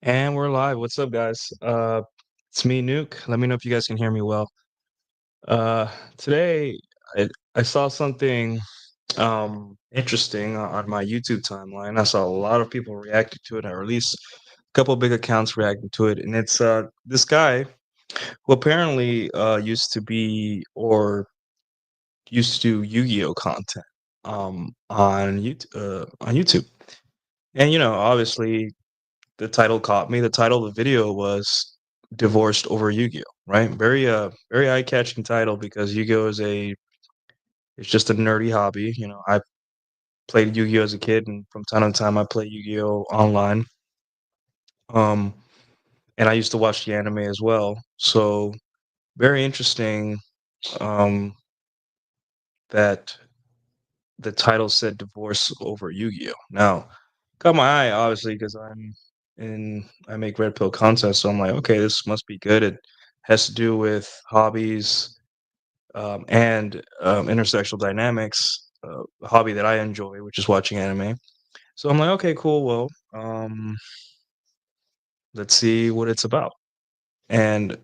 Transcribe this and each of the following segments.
And we're live. What's up, guys? It's me, Nuke. Let me know if you guys can hear me well. Uh, Today, I saw something interesting on my YouTube timeline. I saw a lot of people reacting to it, or at least a couple big accounts reacting to it. And it's this guy who apparently used to be or used to do Yu-Gi-Oh content on YouTube. And obviously the title caught me. The title of the video was "Divorced Over Yu-Gi-Oh." Right? Very eye-catching title because Yu-Gi-Oh it's just a nerdy hobby. I played Yu-Gi-Oh as a kid, and from time to time I play Yu-Gi-Oh online. Um, and I used to watch the anime as well. So very interesting um, that the title said "Divorce Over Yu-Gi-Oh." Now, caught my eye obviously because I make red pill content, so I'm like, okay, this must be good. It has to do with hobbies and intersexual dynamics, a hobby that I enjoy, which is watching anime. So I'm like, okay, cool. Well, let's see what it's about. And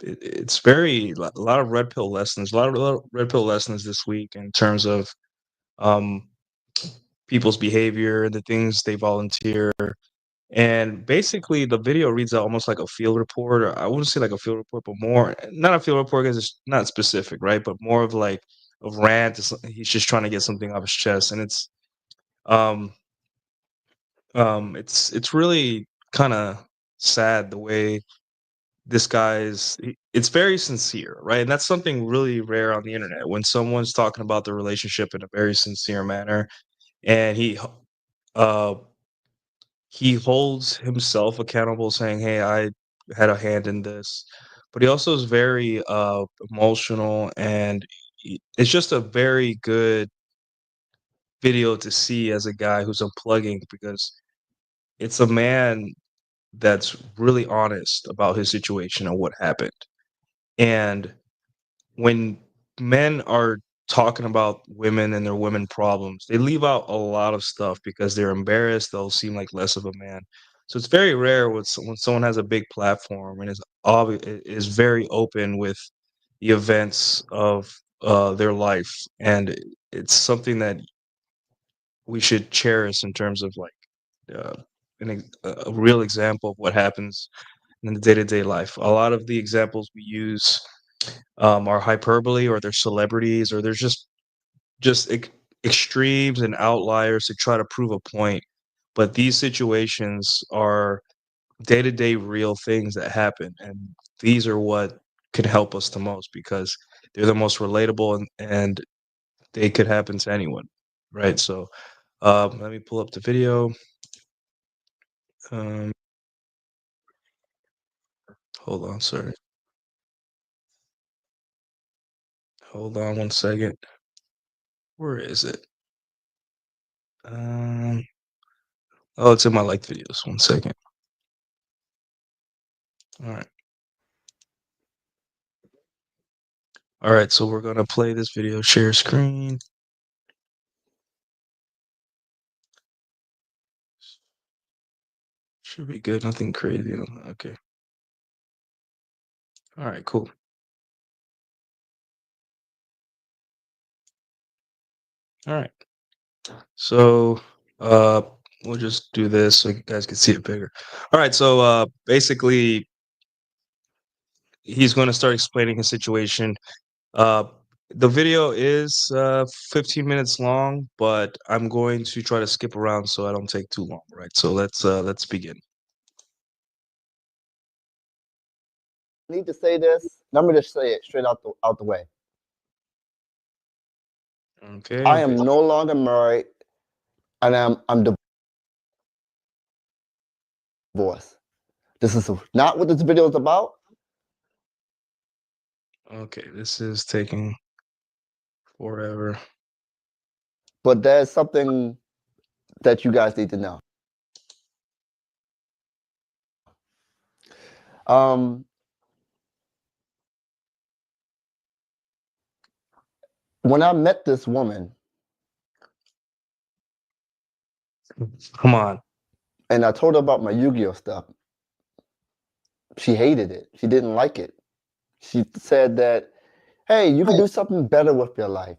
it's a lot of red pill lessons, a lot of red pill lessons this week in terms of um, people's behavior, the things they volunteer. And basically, the video reads out almost like a field report, or I wouldn't say like a field report, but more not a field report because it's not specific, right? But more of like a rant. He's just trying to get something off his chest, and um it's really kind of sad the way this it's very sincere, right? And that's something really rare on the internet when someone's talking about the relationship in a very sincere manner, and uh he holds himself accountable saying, "Hey, I had a hand in this." But he also is very emotional, and it's just a very good video to see as a guy who's unplugging because it's a man that's really honest about his situation and what happened. And when men are talking about women and their women problems, they leave out a lot of stuff because they're embarrassed. They'll seem like less of a man. So it's very rare when someone has a big platform and is very open with the events of their life, and it's something that we should cherish in terms of like uh, a real example of what happens in the day to day life. A lot of the examples we use are hyperbole, or they're celebrities, or there's just extremes and outliers to try to prove a point. But these situations are day to day real things that happen, and these are what can help us the most because they're the most relatable, and they could happen to anyone, right? So let me pull up the video. Um, Hold on, sorry. Hold on one second. Where is it? Um, oh, it's in my liked videos. One second. All right. All right, so we're gonna play this video, share screen. Should be good, nothing crazy. Okay. All right, cool. All right. So uh we'll just do this so you guys can see it bigger. All right, so basically he's gonna start explaining his situation. Uh the video is 15 minutes long, but I'm going to try to skip around so I don't take too long, right? So let's begin. Need to say this. Let me just say it straight out the way. Okay. I am no longer married, and I'm divorced. This is not what this video is about. Okay, this is taking forever. But there's something that you guys need to know. Um, when I met this woman, Come on. And I told her about my Yu-Gi-Oh stuff. She hated it. She didn't like it. She said that, hey, you could do something better with your life.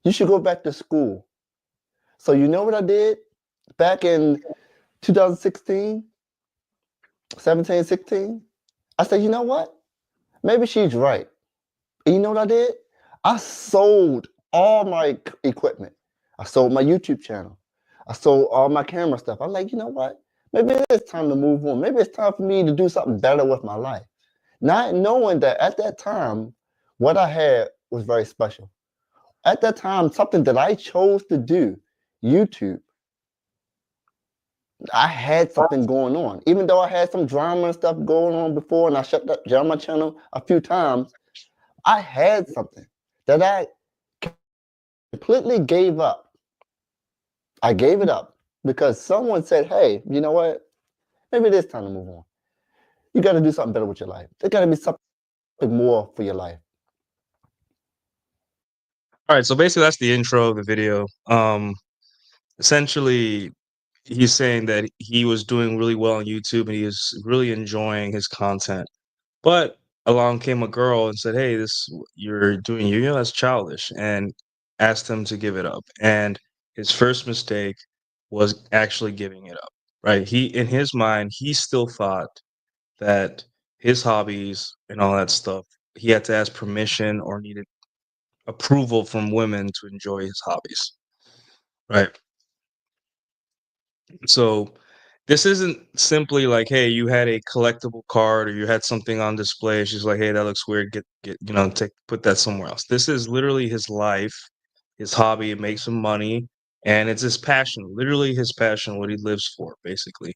You should go back to school. So you know what I did back in 2016, 17, 16? I said, you know what? Maybe she's right. And you know what I did? I sold all my equipment. I sold my YouTube channel. I sold all my camera stuff. I'm like, you know what? Maybe it's time to move on. Maybe it's time for me to do something better with my life. Not knowing that at that time, what I had was very special. At that time, something that I chose to do, YouTube, I had something going on. Even though I had some drama and stuff going on before and I shut down my channel a few times, I had something that I completely gave up. I gave it up because someone said, hey, you know what? Maybe it is time to move on. You got to do something better with your life. There got to be something more for your life. All right, so basically that's the intro of the video. Essentially, he's saying that he was doing really well on YouTube and he was really enjoying his content. But along came a girl and said, "Hey, this you're doing Yu-Gi-Oh! That's childish," and asked him to give it up. And his first mistake was actually giving it up. Right? He, in his mind, he still thought that his hobbies and all that stuff, he had to ask permission or needed approval from women to enjoy his hobbies. Right? So this isn't simply like, hey, you had a collectible card or you had something on display. She's like, hey, that looks weird. Get, take put that somewhere else. This is literally his life, his hobby. It makes him money, and it's his passion. Literally his passion, what he lives for, basically.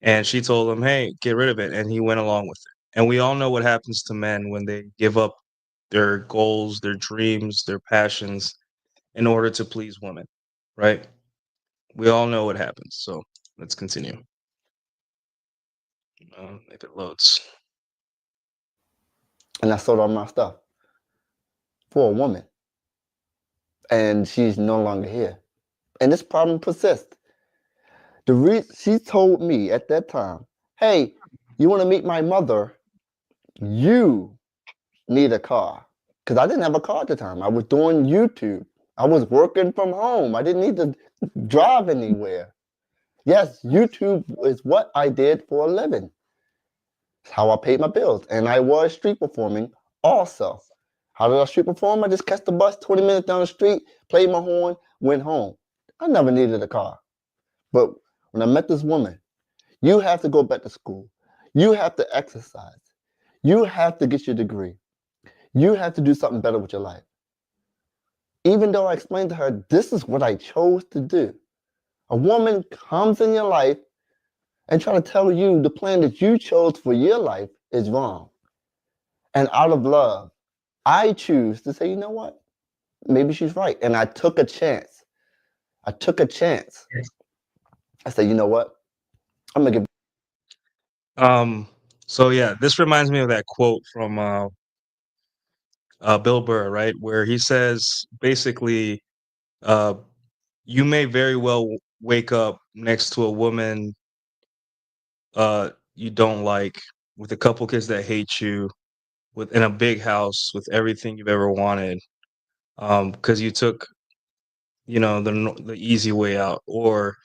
And she told him, hey, get rid of it, and he went along with it. And we all know what happens to men when they give up their goals, their dreams, their passions in order to please women, right? We all know what happens. So let's continue. If it loads. And I sold all my stuff for a woman. And she's no longer here. And this problem persists. She told me at that time, hey, you want to meet my mother? You need a car. Because I didn't have a car at the time. I was doing YouTube. I was working from home. I didn't need to drive anywhere. Yes, YouTube is what I did for a living. It's how I paid my bills. And I was street performing also. How did I street perform? I just catch the bus 20 minutes down the street, played my horn, went home. I never needed a car. But when I met this woman, you have to go back to school. You have to exercise. You have to get your degree. You have to do something better with your life. Even though I explained to her, this is what I chose to do. A woman comes in your life and try to tell you the plan that you chose for your life is wrong. And out of love, I choose to say, you know what? Maybe she's right. And I took a chance. I took a chance. I said, you know what? I'm gonna give. So yeah, this reminds me of that quote from Bill Burr, right? Where he says basically, uh, you may very well wake up next to a woman you don't like, with a couple kids that hate you, with in a big house with everything you've ever wanted, because you took, the easy way out. Or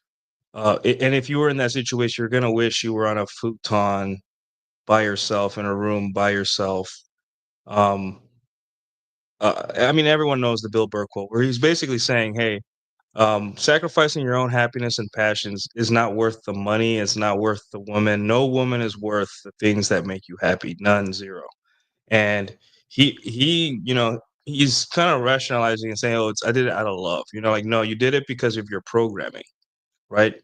and if you were in that situation, you're gonna wish you were on a futon by yourself in a room by yourself. Um, I mean, everyone knows the Bill Burr quote, where he's basically saying, "Hey, sacrificing your own happiness and passions is not worth the money. It's not worth the woman. No woman is worth the things that make you happy. None, zero." And he's kind of rationalizing and saying, "Oh, I did it out of love." Like, no, you did it because of your programming, right?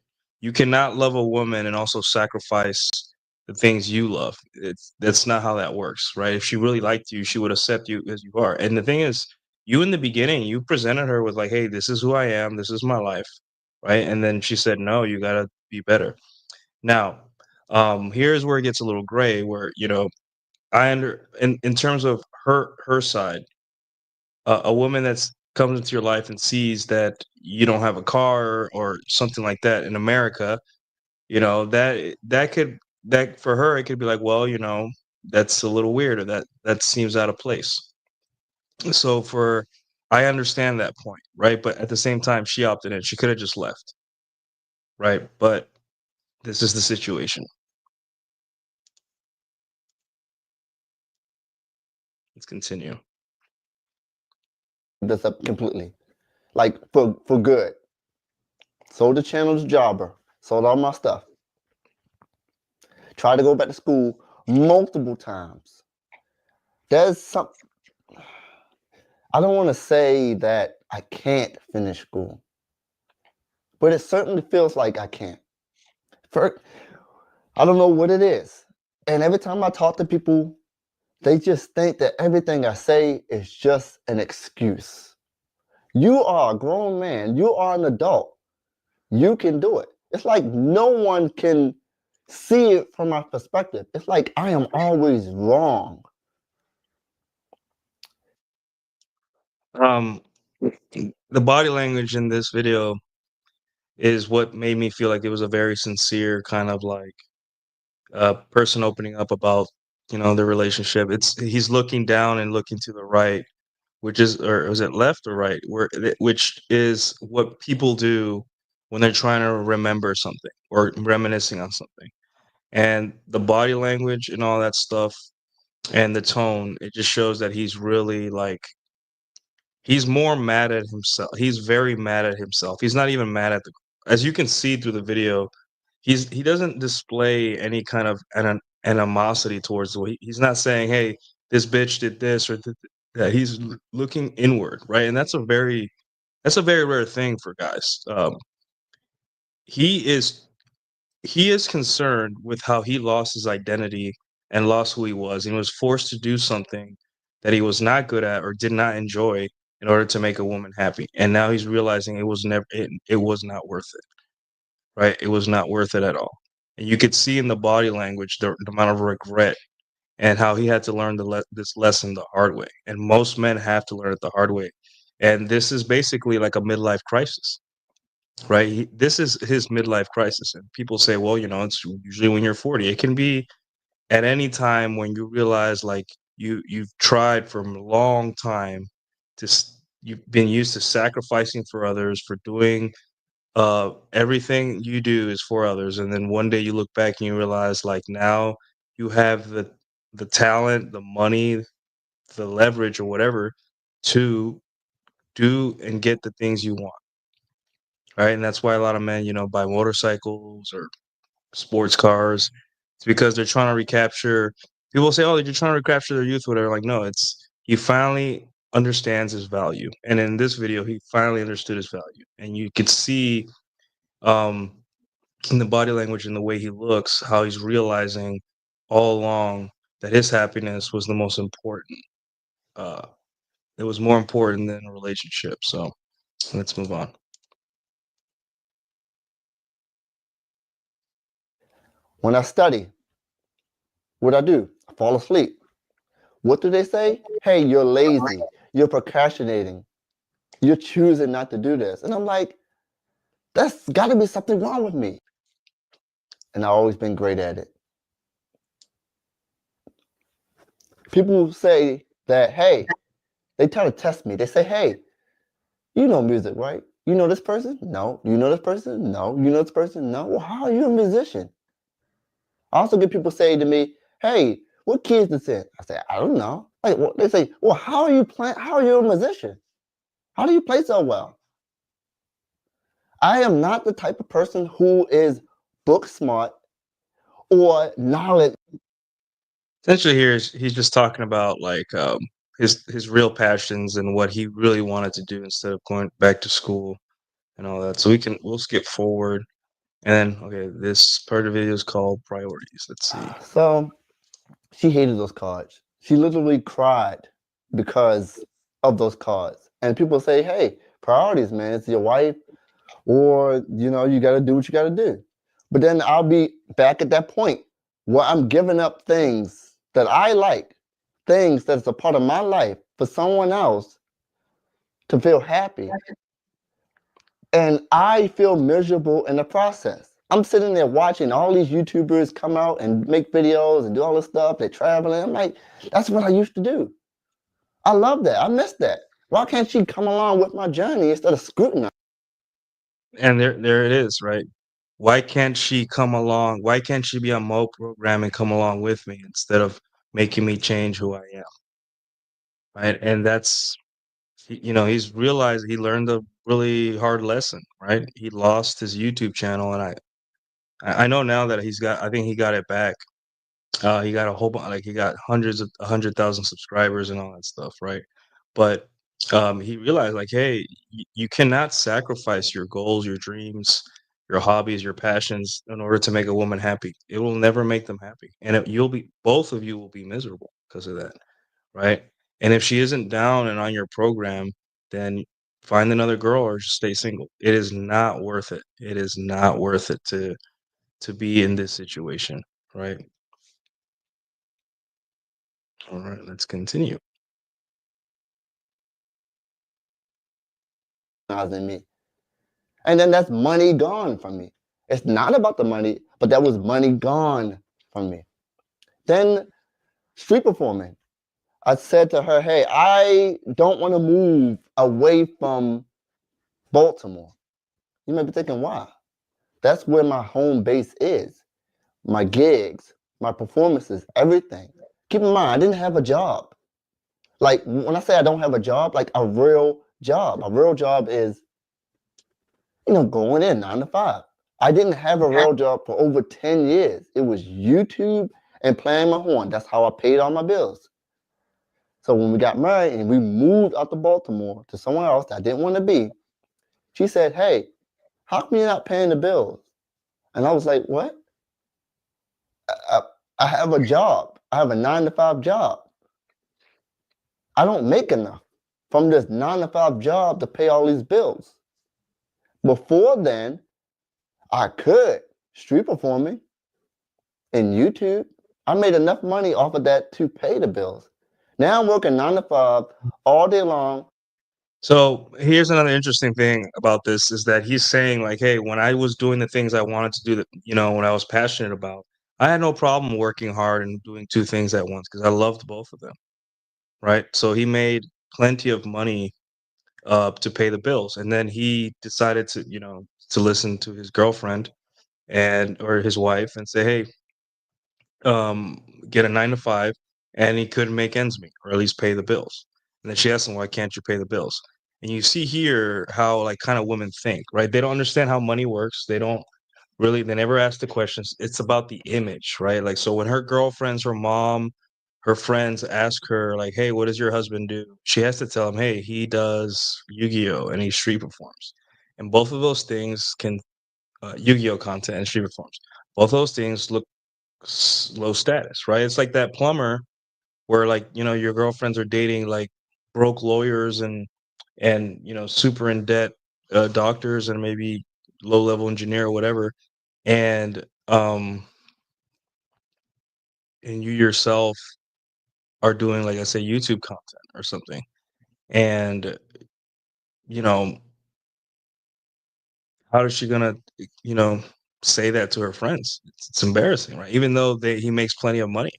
You cannot love a woman and also sacrifice the things you love. That's not how that works, right? If she really liked you, she would accept you as you are. And the thing is, you in the beginning, you presented her with like, "Hey, this is who I am. This is my life," right? And then she said, "No, you gotta be better." Now, here's where it gets a little gray, where in terms of her side, a woman that's comes into your life and sees that you don't have a car or something like that in America, That for her, it could be like, well, that's a little weird, or that seems out of place. So for I understand that point, right? But at the same time, she opted in. She could have just left, right? But this is the situation. Let's continue. This up completely, like for good. Sold the channel to Jobber. Sold all my stuff. Tried to go back to school multiple times. There's some. I don't want to say that I can't finish school, but it certainly feels like I can't. I don't know what it is. And every time I talk to people, they just think that everything I say is just an excuse. You are a grown man. You are an adult. You can do it. It's like no one can see it from my perspective. It's like I am always wrong. Um, the body language in this video is what made me feel like it was a very sincere kind of like person opening up about the relationship. He's looking down and looking to the right, or is it left or right? Which is what people do when they're trying to remember something or reminiscing on something. And the body language and all that stuff and the tone, it just shows that he's really like he's more mad at himself. He's very mad at himself. He's not even mad at the as you can see through the video, he doesn't display any kind of animosity towards the way he's not saying, "Hey, this bitch did this," or that. He's looking inward, right? And that's a very rare thing for guys. He is he is concerned with how he lost his identity and lost who he was. He was forced to do something that he was not good at or did not enjoy in order to make a woman happy. And now he's realizing it was not worth it. Right? It was not worth it at all. And you could see in the body language the amount of regret and how he had to learn this lesson the hard way. And most men have to learn it the hard way. And this is basically like a midlife crisis, right? This is his midlife crisis. And people say, well, it's usually when you're 40. It can be at any time when you realize like you've tried for a long time you've been used to sacrificing for others, for doing everything you do is for others, and then one day you look back and you realize like now you have the talent, the money, the leverage or whatever to do and get the things you want, right? And that's why a lot of men buy motorcycles or sports cars. It's because they're trying to recapture. People say, oh, they're trying to recapture their youth, whatever. Like, no, it's he finally understands his value, and in this video he finally understood his value, and you could see um in the body language and the way he looks, how he's realizing all along that his happiness was the most important. Uh, it was more important than a relationship. So let's move on. When I study, what I do? I fall asleep. What do they say? Hey, you're lazy. You're procrastinating. You're choosing not to do this. And I'm like, that's got to be something wrong with me. And I've always been great at it. People say that, hey, they try to test me. They say, hey, you know music, right? You know this person? No. You know this person? No. You know this person? No. Well, how are you a musician? I also get people say to me, hey, what key is this in? I say, I don't know. Like, well, they say, well, how are you playing? How are you a musician? How do you play so well? I am not the type of person who is book smart or knowledge. Essentially, here is he's just talking about like his real passions and what he really wanted to do instead of going back to school and all that. So we'll skip forward. And then, okay, this part of the video is called priorities. Let's see. So she hated those cards. She literally cried because of those cards. And people say, hey, priorities, man, it's your wife, or, you got to do what you got to do. But then I'll be back at that point where I'm giving up things that I like, things that's a part of my life for someone else to feel happy. And I feel miserable in the process. I'm sitting there watching all these YouTubers come out and make videos and do all this stuff. They're traveling. I'm like, that's what I used to do. I love that. I miss that. Why can't she come along with my journey instead of scrutinizing? And there it is, right? Why can't she come along? Why can't she be on my program and come along with me instead of making me change who I am, right? And that's he's realized he learned a really hard lesson, right? He lost his YouTube channel, and I know now that I think he got it back. He got a whole bunch, like he got hundreds of 100,000 subscribers and all that stuff, right? But he realized, like, hey, you cannot sacrifice your goals, your dreams, your hobbies, your passions in order to make a woman happy. It will never make them happy, and you'll be both of you will be miserable because of that, right? And if she isn't down and on your program, then find another girl or just stay single. It is not worth it. It is not worth it to be in this situation, right? All right, let's continue. Me. And then that's money gone from me. It's not about the money, but that was money gone from me. Then street performing. I said to her, hey, I don't want to move away from Baltimore. You might be thinking, why? That's where my home base is. My gigs, my performances, everything. Keep in mind, I didn't have a job. Like when I say I don't have a job, like a real job. A real job is, going in 9 to 5. I didn't have a real job for over 10 years. It was YouTube and playing my horn. That's how I paid all my bills. So when we got married and we moved out to Baltimore to somewhere else that I didn't want to be, she said, hey, how come you're not paying the bills? And I was like, what? I have a job. I have a 9 to 5 job. I don't make enough from this 9 to 5 job to pay all these bills. Before then, I could street performing in YouTube. I made enough money off of that to pay the bills. Now I'm working 9 to 5 all day long. So here's another interesting thing about this is that he's saying, like, hey, when I was doing the things I wanted to do, that when I was passionate about, I had no problem working hard and doing two things at once because I loved both of them, right? So he made plenty of money to pay the bills, and then he decided to listen to his girlfriend or his wife and say, hey, get a 9 to 5, and he couldn't make ends meet or at least pay the bills. And then she asked him, why can't you pay the bills? And you see here how like kind of women think, right? They don't understand how money works. They never ask the questions. It's about the image, right? Like, so when her girlfriends, her mom, her friends ask her, like, hey, what does your husband do? She has to tell them, hey, he does YuGiOh and he street performs. And both of those things YuGiOh content and street performs. Both of those things look low status, right? It's like that plumber where, like, your girlfriends are dating like broke lawyers and super in debt doctors and maybe low level engineer or whatever, and and you yourself are doing, like I say, YouTube content or something, and you know how is she gonna you know say that to her friends? It's embarrassing, right? Even though he makes plenty of money,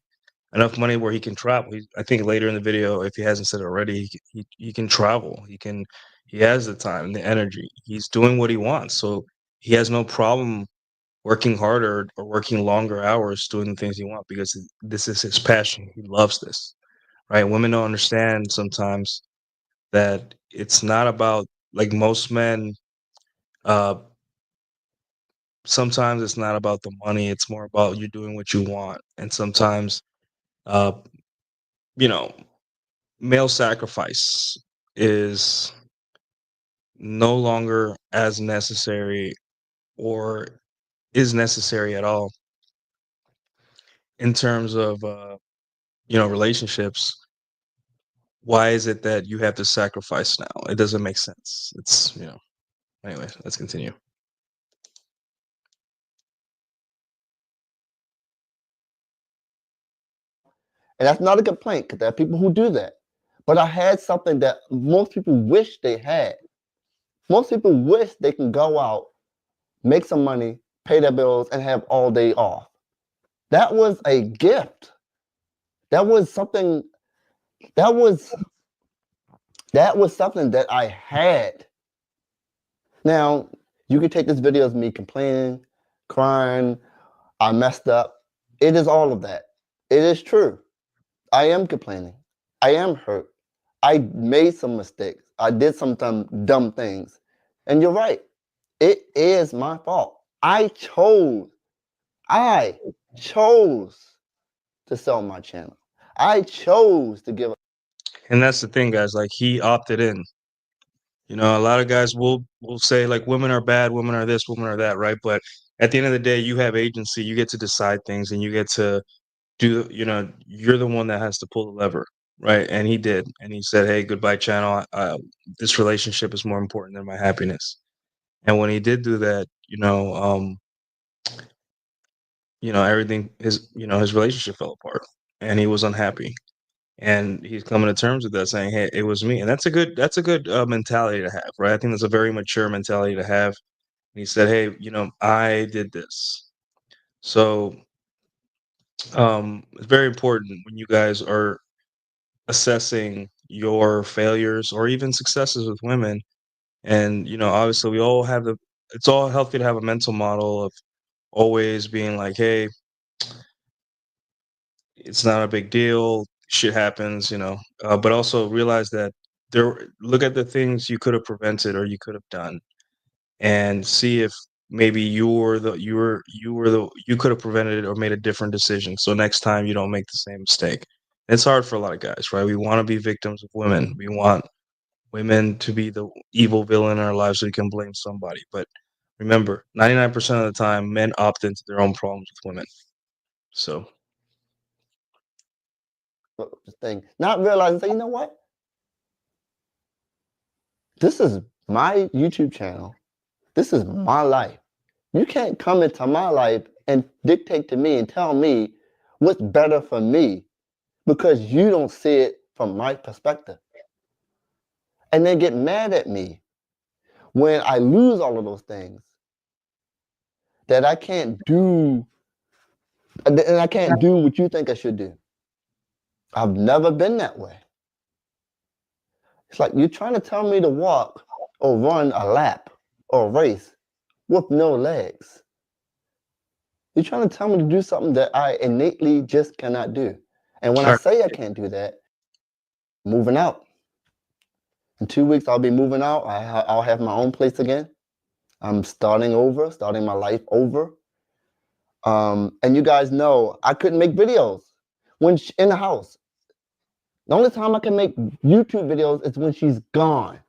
enough money where he can travel. I think later in the video, if he hasn't said it already, he can travel. He has the time and the energy. He's doing what he wants, so he has no problem working harder or working longer hours doing the things he wants because this is his passion. He loves this, right? Women don't understand sometimes that it's not about, like, most men. Uh, Sometimes it's not about the money. It's more about you doing what you want, and sometimes, uh, you know male sacrifice is no longer as necessary or is necessary at all in terms of relationships. Why is it that you have to sacrifice now? It doesn't make sense. Anyway, let's continue. And that's not a complaint because there are people who do that. But I had something that most people wish they had. Most people wish they can go out, make some money, pay their bills, and have all day off. That was a gift. That was something that was that was something that I had. Now, you can take this video as me complaining, crying, I messed up. It is all of that. It is true. I am complaining. I am hurt. I made some mistakes. I did some dumb things. And you're right. It is my fault. I chose to sell my channel. I chose to give. And that's the thing, guys. Like he opted in. You know, a lot of guys will say like women are bad, women are this, women are that, right? But at the end of the day, you have agency. You get to decide things, and you get to do. You know, you're the one that has to pull the lever, right? And he did, and he said, "Hey, goodbye, channel. This relationship is more important than my happiness." And when he did do that, everything his relationship fell apart, and he was unhappy. And he's coming to terms with that, saying, "Hey, it was me," and that's a good mentality to have, right? I think that's a very mature mentality to have. And he said, "Hey, I did this." So it's very important when you guys are assessing your failures or even successes with women. And obviously, we all have the. It's all healthy to have a mental model of always being like, "Hey, it's not a big deal. Shit happens," but also realize that look at the things you could have prevented or you could have done, and see if maybe you could have prevented it or made a different decision. So next time you don't make the same mistake. It's hard for a lot of guys, right? We want to be victims of women. We want women to be the evil villain in our lives so we can blame somebody. But remember, 99% of the time, men opt into their own problems with women. So Thing, not realizing, say, you know what? This is my YouTube channel. This is my life. You can't come into my life and dictate to me and tell me what's better for me because you don't see it from my perspective. And then get mad at me when I lose all of those things that I can't do, and I can't do what you think I should do. I've never been that way. It's like you're trying to tell me to walk or run a lap or a race with no legs. You're trying to tell me to do something that I innately just cannot do. And when I all right. say I can't do that, moving out. In 2 weeks, I'll be moving out. I'll have my own place again. I'm starting over, starting my life over. And you guys know I couldn't make videos when in the house. The only time I can make YouTube videos is when she's gone.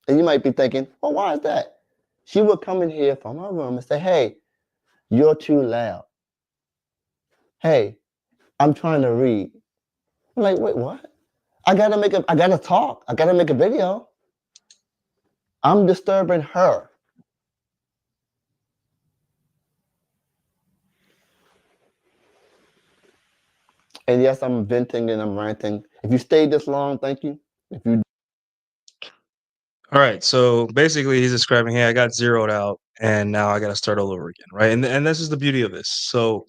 And you might be thinking, well, why is that? She would come in here from her room and say, hey, you're too loud. Hey, I'm trying to read. I'm like, wait, what? I gotta talk. I gotta make a video. I'm disturbing her. And yes, I'm venting and I'm ranting. If you stayed this long, thank you. If you All right, so basically he's describing, hey, I got zeroed out and now I got to start all over again, right? And this is the beauty of this. So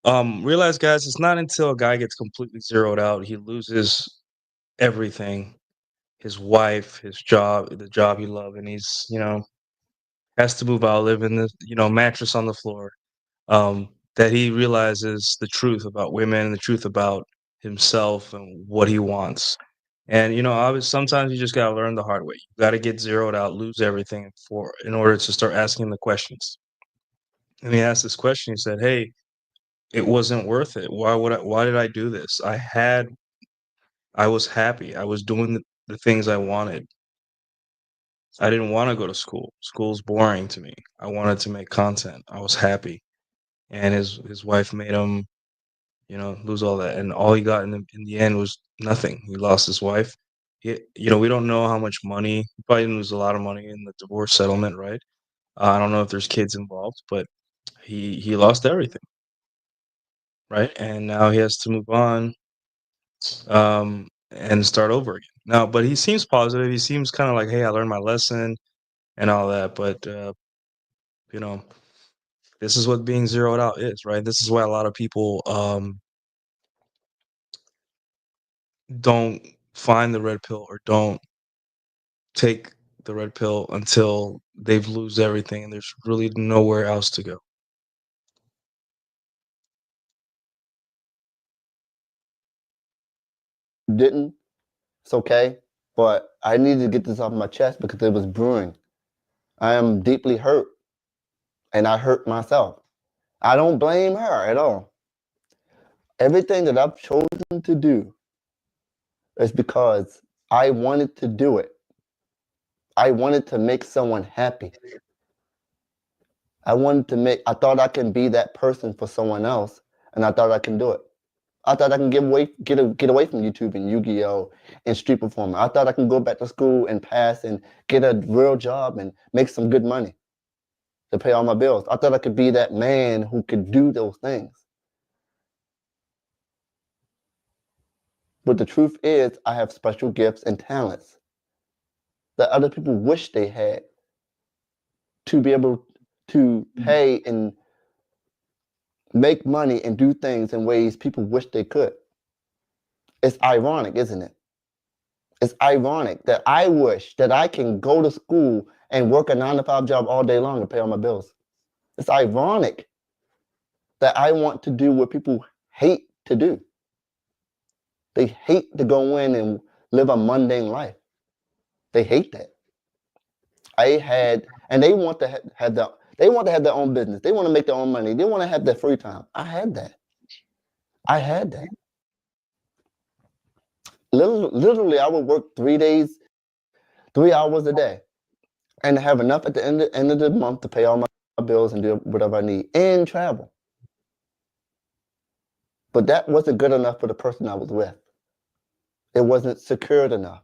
realize, guys, it's not until a guy gets completely zeroed out, he loses everything, his wife, his job, the job he loved, and he's, has to move out, live in the, mattress on the floor, that he realizes the truth about women and the truth about himself and what he wants. And obviously, sometimes you just gotta learn the hard way. You gotta get zeroed out, lose everything in order to start asking the questions. And he asked this question. He said, "Hey, it wasn't worth it. Why did I do this? I was happy. I was doing the things I wanted. I didn't want to go to school. School's boring to me. I wanted to make content. I was happy." And his wife made him, lose all that. And all he got in the end was nothing. He lost his wife. We don't know how much money. He probably didn't lose a lot of money in the divorce settlement, right? I don't know if there's kids involved, but he lost everything, right? And now he has to move on, and start over again. Now, but he seems positive. He seems kind of like, hey, I learned my lesson and all that. But you know, This is what being zeroed out is, right? This is why a lot of people don't find the red pill or don't take the red pill until they've lose everything and there's really nowhere else to go. Didn't. It's okay. But I needed to get this off my chest because it was brewing. I am deeply hurt. And I hurt myself. I don't blame her at all. Everything that I've chosen to do is because I wanted to do it. I wanted to make someone happy. I thought I can be that person for someone else, and I thought I can do it. I thought I can get away from YouTube and YuGiOh and street performing. I thought I can go back to school and pass and get a real job and make some good money to pay all my bills. I thought I could be that man who could do those things. But the truth is, I have special gifts and talents that other people wish they had to be able to pay and make money and do things in ways people wish they could. It's ironic, isn't it? It's ironic that I wish that I can go to school and work a 9 to 5 job all day long to pay all my bills. It's ironic that I want to do what people hate to do. They hate to go in and live a mundane life. They hate that. And they want to they want to have their own business. They want to make their own money. They want to have their free time. I had that. I had that. Literally, I would work 3 days, 3 hours a day, and have enough at the end of the month to pay all my bills and do whatever I need and travel. But that wasn't good enough for the person I was with. It wasn't secured enough.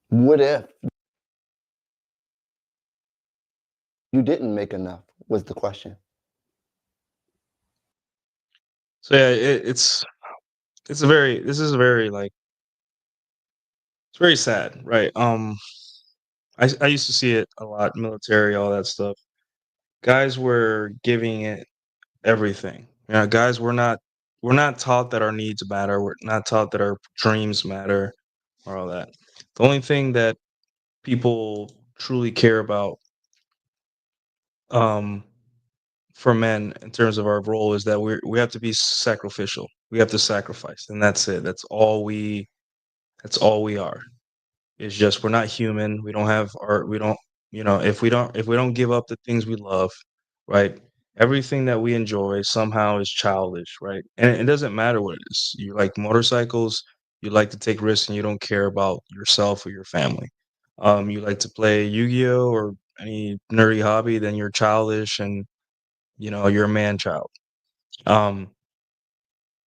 What if you didn't make enough was the question. So yeah, it's a very this is a very like it's very sad, right? I used to see it a lot, military, all that stuff. Guys were giving it everything. You know, guys, we're not taught that our needs matter. We're not taught that our dreams matter or all that. The only thing that people truly care about um for men in terms of our role is that we have to be sacrificial. We have to sacrifice, and that's it. That's all we are. It's just we're not human. We don't have our we don't you know if we don't give up the things we love, right? Everything that we enjoy somehow is childish, right? And it doesn't matter what it is. You like motorcycles, you like to take risks, and you don't care about yourself or your family. You like to play Yu-Gi-Oh or any nerdy hobby, then you're childish and you're a man child. Um,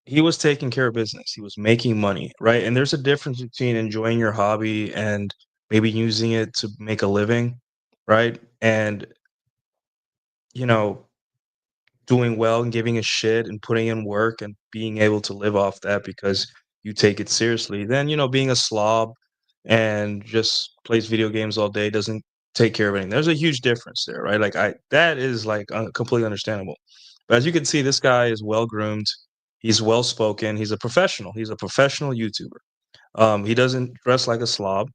he was taking care of business. He was making money, right? And there's a difference between enjoying your hobby and maybe using it to make a living, right? And, you know, doing well and giving a shit and putting in work and being able to live off that because you take it seriously. Then, being a slob and just plays video games all day doesn't take care of anything. There's a huge difference there, right? Like that is like completely understandable. But as you can see, this guy is well groomed. He's well spoken. He's a professional. He's a professional YouTuber. He doesn't dress like a slob,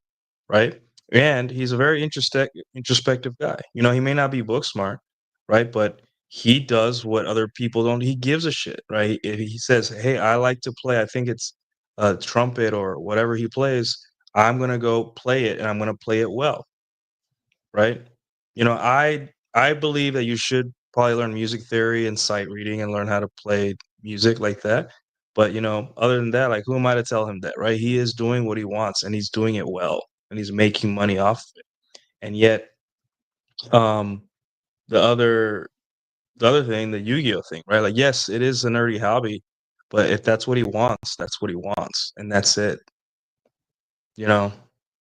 right? And he's a very introspective guy. He may not be book smart, right? But he does what other people don't. He gives a shit, right? If he says, "Hey, I like to play. I think it's a trumpet or whatever he plays. I'm gonna go play it, and I'm gonna play it well." Right? I believe that you should probably learn music theory and sight reading and learn how to play music like that. But, other than that, like, who am I to tell him that, right? He is doing what he wants and he's doing it well and he's making money off of it. And yet, um, the other the other thing, the Yu-Gi-Oh thing, right? Like, yes, it is a nerdy hobby, but if that's what he wants, that's what he wants, and that's it. You know,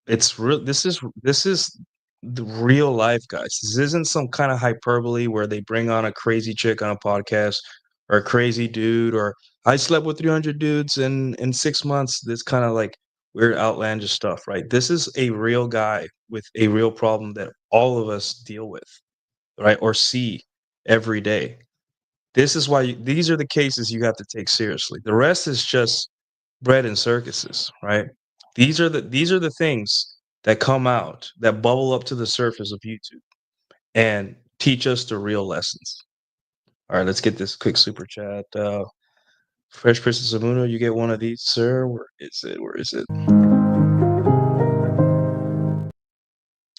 it's real. This is the real life, guys. This isn't some kind of hyperbole where they bring on a crazy chick on a podcast or a crazy dude or I slept with 300 dudes in 6 months. This kind of like weird outlandish stuff, right? This is a real guy with a real problem that all of us deal with, right? Or see. every day. This is why these are the cases you have to take seriously. The rest is just bread and circuses, right? These are the things that come out that bubble up to the surface of YouTube and teach us the real lessons. All right, let's get this quick super chat. Fresh Princess Amuno, you get one of these, sir. Where is it? Where is it?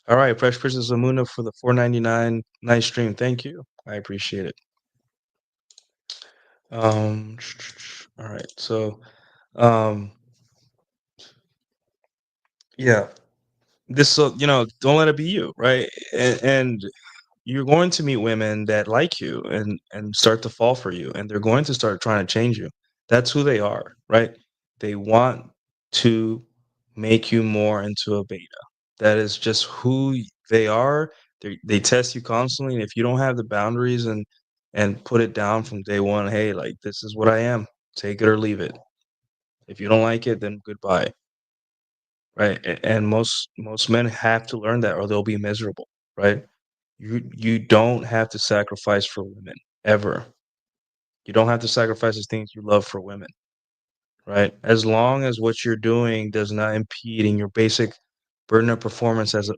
All right, Fresh Princess Amuno for the 4.99. Nice stream. Thank you. I appreciate it. All right. So, um, yeah, this, so, don't let it be you, right? And you're going to meet women that like you and start to fall for you, and they're going to start trying to change you. That's who they are, right? They want to make you more into a beta. That is just who they are. They test you constantly, and if you don't have the boundaries and put it down from day one, hey, like, this is what I am. Take it or leave it. If you don't like it, then goodbye, right? And most men have to learn that, or they'll be miserable, right? You don't have to sacrifice for women ever. You don't have to sacrifice the things you love for women, right? As long as what you're doing does not impede in your basic burden of performance as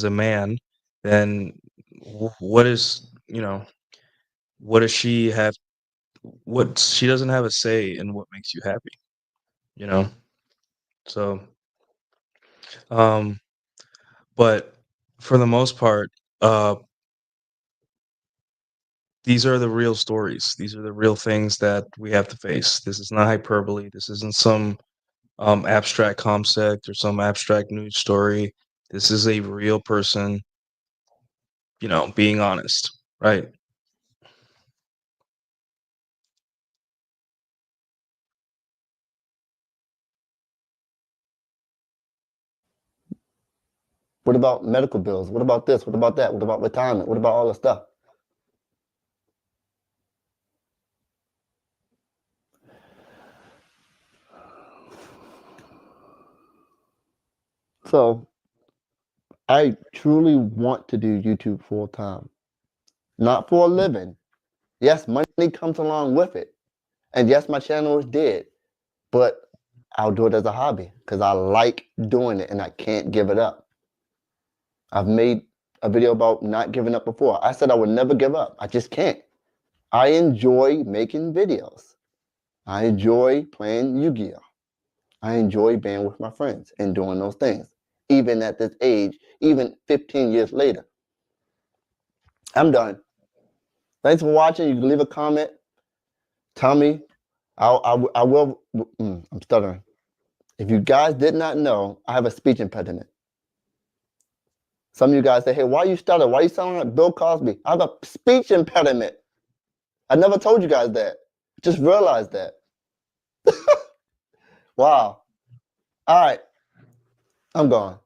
a man, then what is, what does she have? What, she doesn't have a say in what makes you happy, you know. So, um, but for the most part, uh, these are the real stories. These are the real things that we have to face. This is not hyperbole. This isn't some abstract concept or some abstract news story. This is a real person, being honest, right? What about medical bills? What about this? What about that? What about retirement? What about all the stuff? So I truly want to do YouTube full time, not for a living. Yes, money comes along with it. And yes, my channel is dead, but I'll do it as a hobby because I like doing it and I can't give it up. I've made a video about not giving up before. I said I would never give up. I just can't. I enjoy making videos. I enjoy playing YuGiOh. I enjoy being with my friends and doing those things, even at this age, even 15 years later. I'm done. Thanks for watching. You can leave a comment. Tell me. I will. I'm stuttering. If you guys did not know, I have a speech impediment. Some of you guys say, hey, why you stutter? Why you sound like Bill Cosby? I have a speech impediment. I never told you guys that. Just realized that. Wow. All right. I'm gone.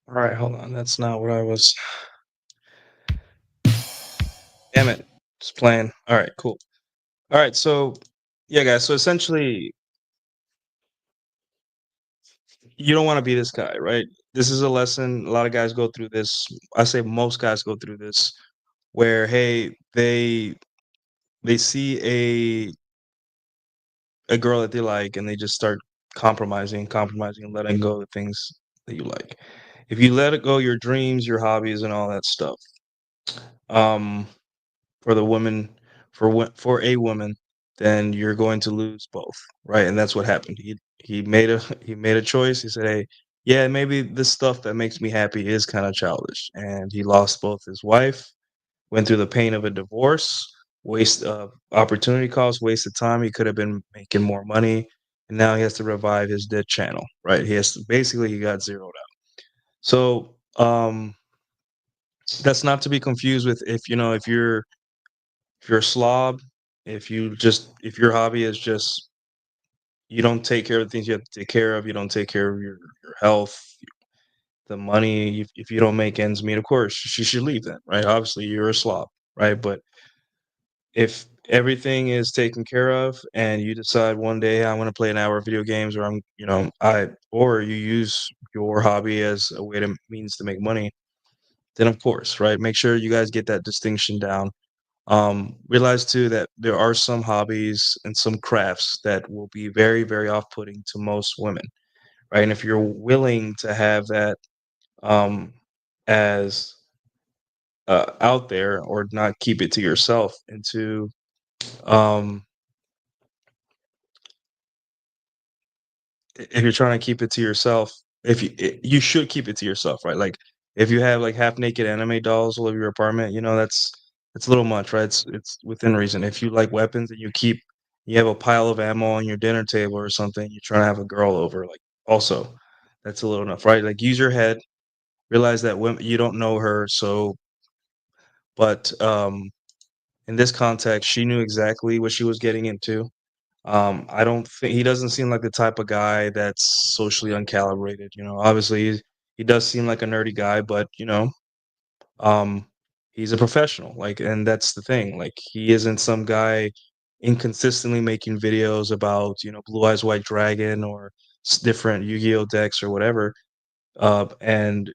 All right, hold on. That's not what I was. Damn it. Just playing. All right, cool. All right, so yeah, guys. So essentially, you don't want to be this guy, right? This is a lesson. A lot of guys go through this. I say most guys go through this, where, hey, they see a girl that they like, and they just start compromising, and letting go of the things that you like. If you let it go, your dreams, your hobbies, and all that stuff, um, for the woman, for a woman, then you're going to lose both, right? And that's what happened. He made a he made a choice. He said, "Hey, yeah, maybe this stuff that makes me happy is kind of childish," and he lost both his wife, went through the pain of a divorce, waste opportunity cost, wasted time. He could have been making more money, and now he has to revive his dead channel, right? He has to, basically, he got zeroed out. So that's not to be confused with, if you're a slob, if your hobby is just, you don't take care of the things you have to take care of, you don't take care of your health, the money, if you don't make ends meet, of course you should leave then, right? Obviously you're a slob, right? But if everything is taken care of and you decide one day, I want to play an hour of video games, or I'm, I or you use your hobby as a way to means to make money, then of course, right? Make sure you guys get that distinction down. Realize too that there are some hobbies and some crafts that will be very, very off-putting to most women, right? And if you're willing to have that um, as out there, or not keep it to yourself, and to um, if you're trying to keep it to yourself, if you should keep it to yourself, right? Like if you have like half naked anime dolls all over your apartment, that's a little much, right? It's within reason. If you like weapons and you have a pile of ammo on your dinner table or something, you're trying to have a girl over, like also that's a little enough, right? Like use your head, realize that women, you don't know her, so but in this context, she knew exactly what she was getting into. I don't think he doesn't seem like the type of guy that's socially uncalibrated. Obviously he does seem like a nerdy guy, but um, he's a professional. Like, and that's the thing. Like, he isn't some guy inconsistently making videos about Blue Eyes White Dragon or different Yu-Gi-Oh decks or whatever, and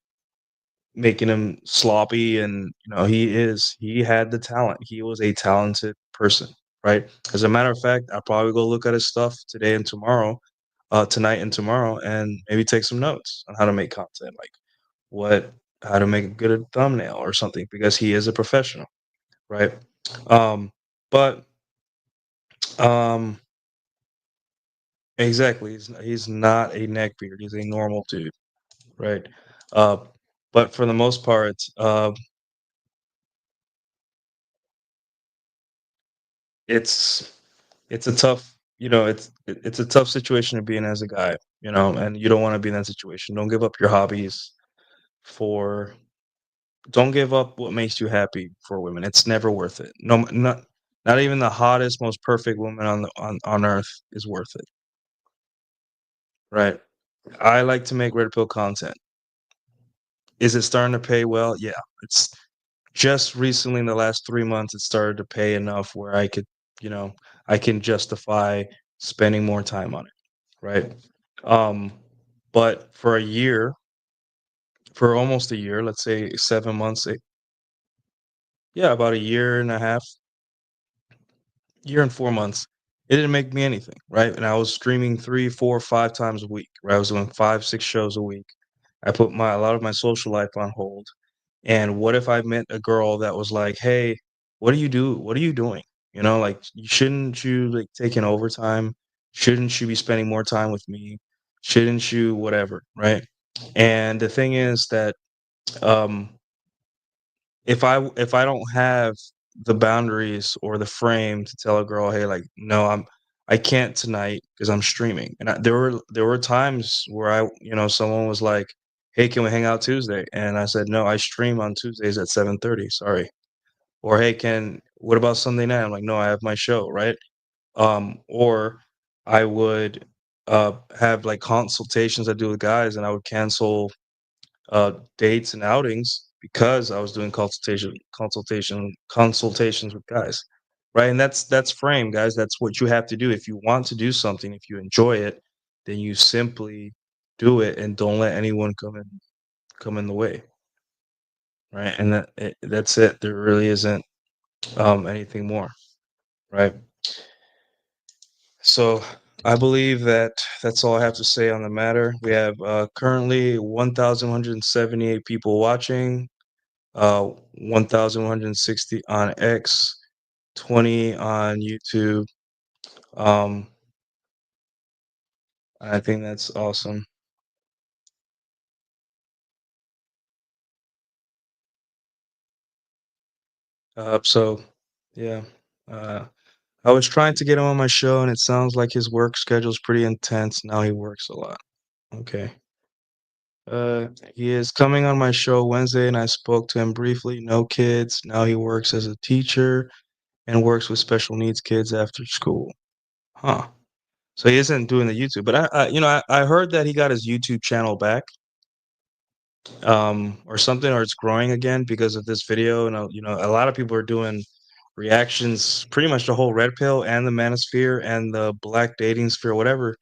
making him sloppy. And he had the talent. He was a talented person, right? As a matter of fact, I'll probably go look at his stuff today and tomorrow, tonight and tomorrow, and maybe take some notes on how to make content, like what how to make a good thumbnail or something, because he is a professional, right? But um exactly, he's not a neckbeard, he's a normal dude, right? uh but for the most part, it's it's a tough it's a tough situation to be in as a guy, and you don't want to be in that situation. Don't give up your hobbies for don't give up what makes you happy for women. It's never worth it. No, not even the hottest, most perfect woman on earth is worth it, right? I like to make red pill content. Is it starting to pay well? Yeah, it's just recently in the last 3 months it started to pay enough where you know, I can justify spending more time on it, right? Um, but for almost a year, let's say 7 months, yeah, about a year and a half, year and 4 months, it didn't make me anything, right? And I was streaming 3, 4, 5 times a week, right? I was doing 5, 6 shows a week. I put my a lot of my social life on hold. And what if I met a girl that was like, "Hey, what do you do? What are you doing? Like, shouldn't you like taking overtime? Shouldn't you be spending more time with me? Shouldn't you whatever?" Right? And the thing is that um if I don't have the boundaries or the frame to tell a girl, "Hey, like, no, I can't tonight because I'm streaming." And there were times where someone was like, "Hey, can we hang out Tuesday?" And I said, "No, I stream on Tuesdays at 7:30. Sorry." Or, "Hey, can what about Sunday night?" I'm like, "No, I have my show," right? Or I would have like consultations I do with guys, and I would cancel dates and outings because I was doing consultations with guys, right? And that's frame, guys. That's what you have to do if you want to do something. If you enjoy it, then you simply do it and don't let anyone come in the way, right? And that's it. There really isn't anything more, right? So I believe that that's all I have to say on the matter. We have currently 1,178 people watching, 1,160 on X, 20 on YouTube. Um, I think that's awesome. So yeah, uh, I was trying to get him on my show, and it sounds like his work schedule is pretty intense. Now he works a lot. Okay. He is coming on my show Wednesday, and I spoke to him briefly. No kids. Now he works as a teacher and works with special needs kids after school. Huh. So he isn't doing the YouTube, but I heard that he got his YouTube channel back, or something, or it's growing again because of this video. And a lot of people are doing reactions, pretty much the whole red pill and the manosphere and the black dating sphere, whatever,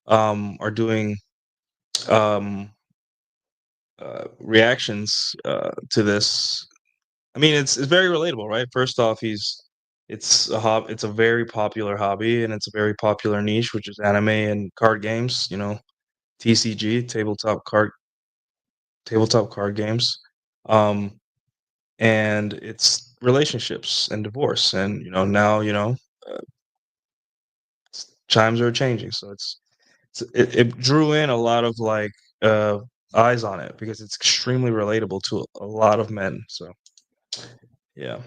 are doing. Um, reactions to this. I mean, it's very relatable, right? First off, it's a very popular hobby, and it's a very popular niche, which is anime and card games. TCG, tabletop card games, um, and it's relationships and divorce, and now uh, chimes are changing, so it drew in a lot of like uh, eyes on it because it's extremely relatable to a lot of men. So yeah.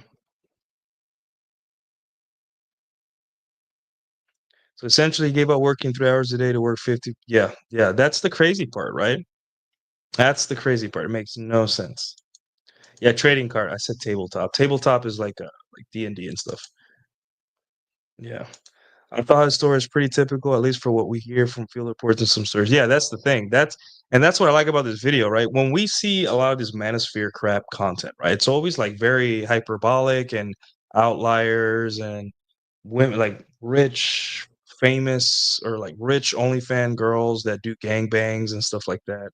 So essentially, he gave up working 3 hours a day to work 50. Yeah, yeah. That's the crazy part, right? That's the crazy part. It makes no sense. Yeah, trading card. I said tabletop. Tabletop is like D&D and stuff. Yeah. I thought his story is pretty typical, at least for what we hear from field reports and some stories. Yeah, that's the thing. That's what I like about this video, right? When we see a lot of this manosphere crap content, right? It's always like very hyperbolic and outliers and women like rich, famous, or like rich OnlyFan girls that do gangbangs and stuff like that.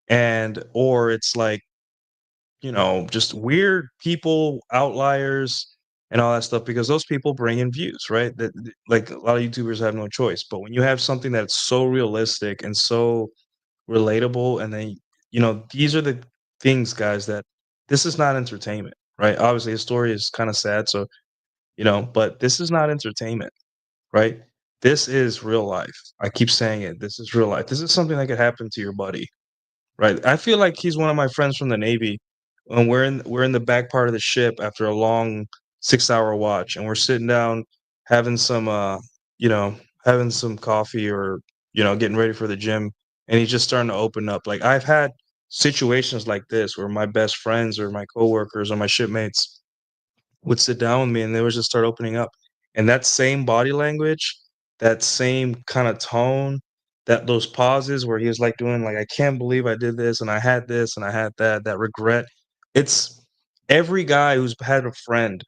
And or it's like just weird people, outliers, and all that stuff because those people bring in views, right? Like a lot of YouTubers have no choice. But when you have something that's so realistic and so relatable, and then these are the things, guys, that this is not entertainment, right? Obviously, his story is kind of sad, so but this is not entertainment, right? This is real life. I keep saying it. This is real life. This is something that could happen to your buddy. Right. I feel like he's one of my friends from the Navy, and we're in the back part of the ship after a long 6-hour watch, and we're sitting down having some you know, having some coffee or getting ready for the gym, and he's just starting to open up. Like I've had situations like this where my best friends or my coworkers or my shipmates would sit down with me and they would just start opening up. And that same body language, that same kind of tone, that those pauses where he was like doing like, I can't believe I did this and I had this and I had that, that regret. It's every guy who's had a friend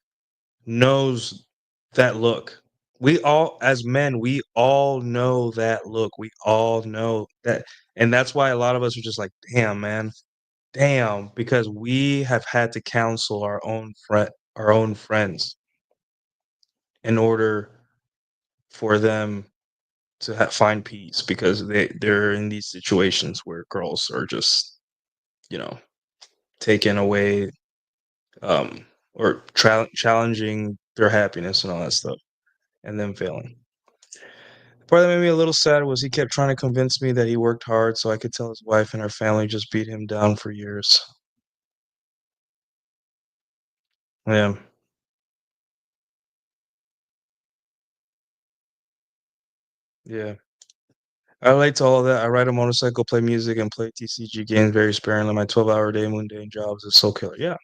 knows that look. We all, as men, we all know that look. We all know that. And that's why a lot of us are just like, damn, man, damn, because we have had to counsel our own friends in order for them to find peace because they're in these situations where girls are just you know taken away, or challenging their happiness and all that stuff, and then failing. The part that made me a little sad was he kept trying to convince me that he worked hard so I could tell his wife and her family just beat him down for years. Yeah. Yeah. I relate to all of that. I ride a motorcycle, play music, and play TCG games very sparingly. My 12-hour day, mundane jobs is so killer. Yeah,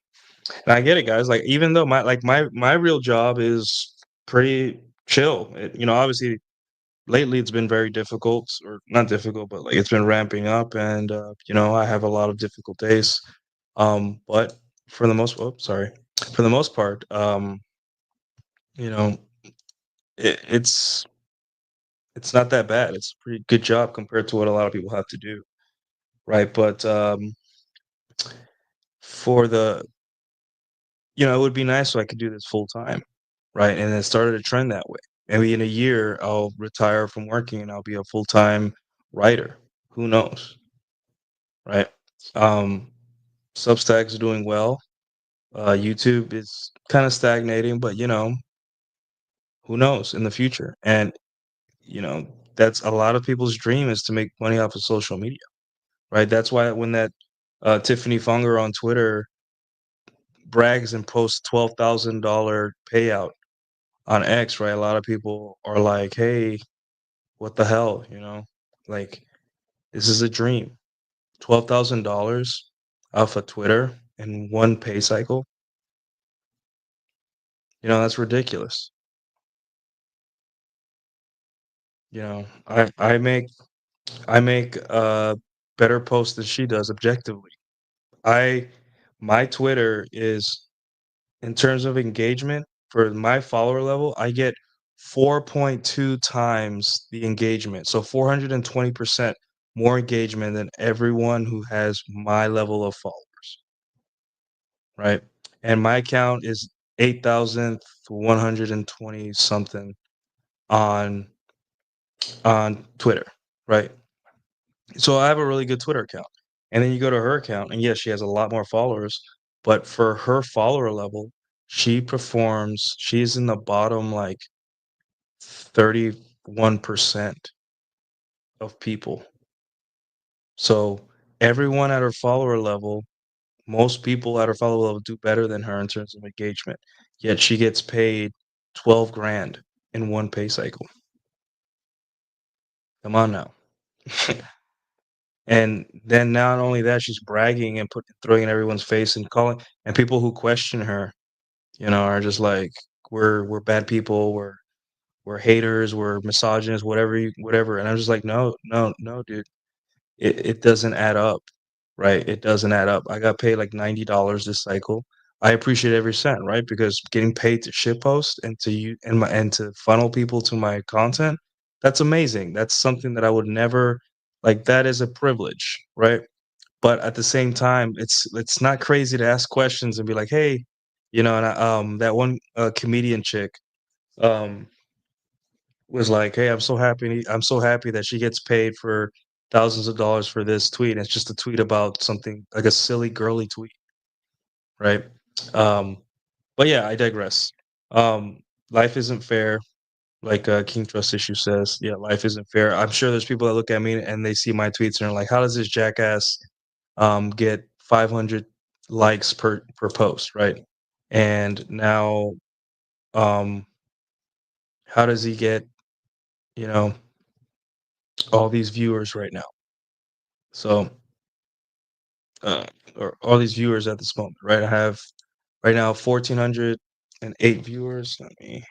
and I get it, guys. Like, even though my real job is pretty chill, obviously lately it's been very difficult, or not difficult, but like it's been ramping up, and I have a lot of difficult days. But for the most, oh, sorry, for the most part, you know, it's not that bad. It's a pretty good job compared to what a lot of people have to do, right? But for the it would be nice so I could do this full time, right? And it started a trend that way. Maybe in a year I'll retire from working and I'll be a full time writer. Who knows, right? Um, Substack's doing well. YouTube is kind of stagnating, but who knows in the future? And you know, that's a lot of people's dream is to make money off of social media, right? That's why when that Tiffany Funger on Twitter brags and posts $12,000 payout on X, right? A lot of people are like, "Hey, what the hell?" Like this is a dream. $12,000 off of Twitter in one pay cycle. That's ridiculous. I make better posts than she does objectively. I My Twitter is, in terms of engagement, for my follower level, I get 4.2 times the engagement. So 420% more engagement than everyone who has my level of followers, right? And my account is 8,120 something on Twitter, right? So I have a really good Twitter account. And then you go to her account, and yes, she has a lot more followers, but for her follower level, she's in the bottom like 31% of people. So everyone at her follower level, most people at her follower level do better than her in terms of engagement. Yet she gets paid 12 grand in one pay cycle. Come on now. And then not only that, she's bragging and throwing in everyone's face and calling, and people who question her, are just like, we're bad people, we're haters, we're misogynists, whatever. And I'm just like, no, no, no, dude. It doesn't add up, right? It doesn't add up. I got paid like $90 this cycle. I appreciate every cent, right? Because getting paid to shitpost and to you and to funnel people to my content, that's amazing. That's something that I would never like. That is a privilege, right? But at the same time, it's not crazy to ask questions and be like, hey, and that one comedian chick, um, was like, "Hey, I'm so happy that she gets paid for thousands of dollars for this tweet." And it's just a tweet about something like a silly girly tweet, right? Um, but yeah, I digress. Um, Life isn't fair, like King Trust Issue says. Yeah, life isn't fair. I'm sure there's people that look at me and they see my tweets and are like, "How does this jackass get 500 likes per post, right?" And now, um, how does he get, you know, all these viewers right now? So uh, or all these viewers at this moment, right? I have right now 1,408 viewers. Let me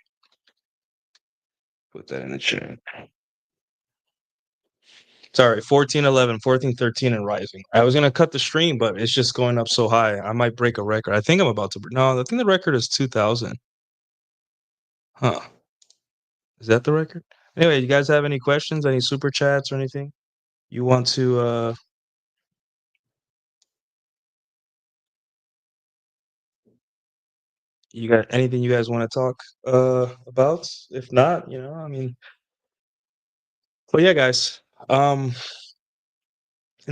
put that in the chat. Sorry, 1411, 1413, and rising. I was gonna cut the stream, but it's just going up so high. I might break a record. I think I'm about to. No, I think the record is 2,000. Huh? Is that the record? Anyway, you guys have any questions? Any super chats or anything you want to? You got anything you guys want to talk about? If not, I mean, but yeah, guys. In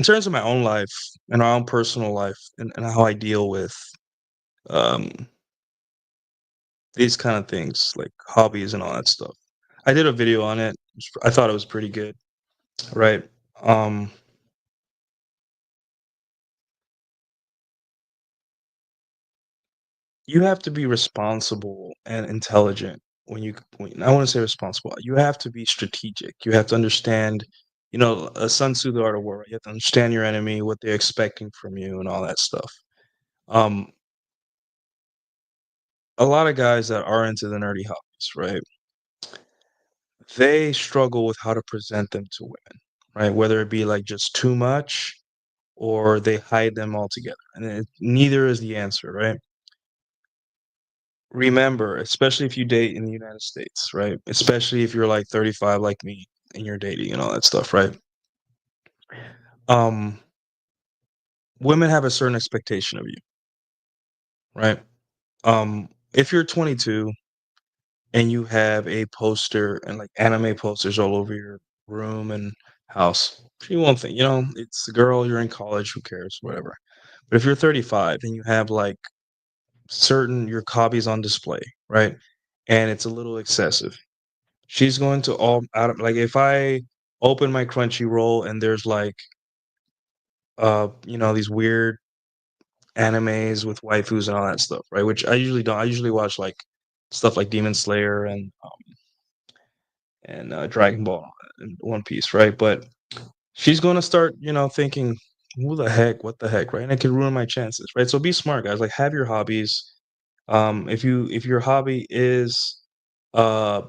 terms of my own life and our own personal life and how I deal with um, these kind of things like hobbies and all that stuff. I did a video on it. I thought it was pretty good, right? Um, you have to be responsible and intelligent I want to say responsible. You have to be strategic. You have to understand, Sun Tzu, the art of war. Right? You have to understand your enemy, what they're expecting from you, and all that stuff. Um, a lot of guys that are into the nerdy hobbies, right? They struggle with how to present them to women, right? Whether it be like just too much or they hide them altogether. And neither is the answer, right? Remember, especially if you date in the United States, right? Especially if you're like 35 like me and you're dating and all that stuff, right? Um, Women have a certain expectation of you, right? If you're 22 and you have a poster and like anime posters all over your room and house, she won't think, it's a girl, you're in college, who cares, whatever. But if you're 35 and you have like certain your hobbies on display, right? And it's a little excessive. She's going to all out of like if I open my Crunchyroll and there's like these weird animes with waifus and all that stuff, right? Which I usually don't. I usually watch like stuff like Demon Slayer and Dragon Ball and One Piece, right? But she's going to start, thinking, who the heck, what the heck, right? And it could ruin my chances, right? So be smart, guys. Like have your hobbies. If your hobby is uh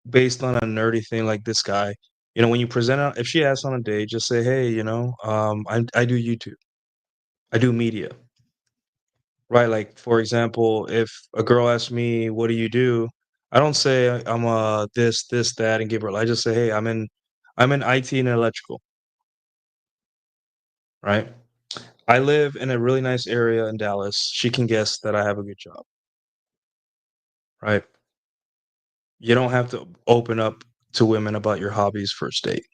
based on a nerdy thing like this guy, when you present it, if she asks on a date, just say, hey, I do YouTube, I do media, right? Like for example, if a girl asks me, what do you do? I don't say I'm this, that, and give her. I just say, hey, I'm in IT and electrical. right? I live in a really nice area in Dallas. She can guess that I have a good job, right? You don't have to open up to women about your hobbies first date,